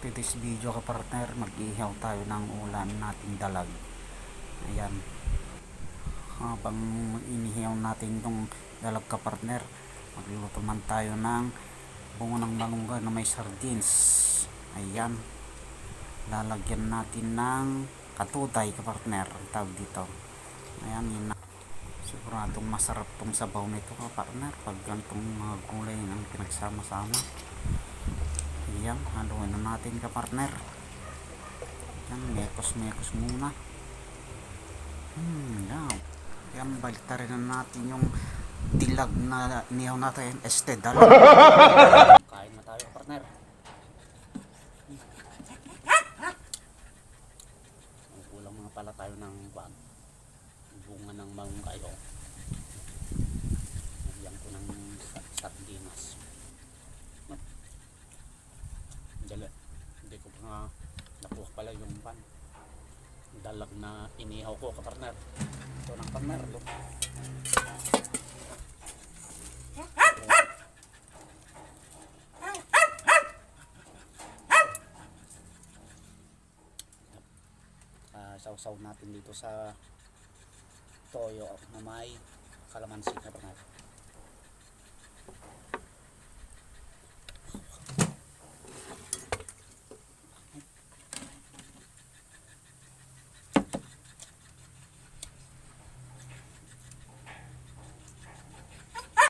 today's video ka partner, mag-ihaw tayo ng ulam nating dalag. Ayan, habang inihaw natin itong dalag ka partner, magluluto man tayo ng bungo ng malunggay na may sardines. Ayan, lalagyan natin ng katutay ka partner, tawag dito. Ayan, yun na. Siguradong masarap tong sabaw nito ka partner pag ganitong mga gulay ng pinagsama-sama. Ayan, haluin na natin ka partner. Ayan, mekos muna. Yan. Ayan, baliktarin na natin yung dilag na niyaw natin. Dalag. Kain na tayo partner. Kulang mga pala tayo ng bunga ng malunggay. Nagyan ko ng sardinas. Hindi ko pa nga nakuha pala yung dalag na inihaw ko ka partner. Ito ng partner. Sausaw natin dito sa toyo na may kalamansi ka partner.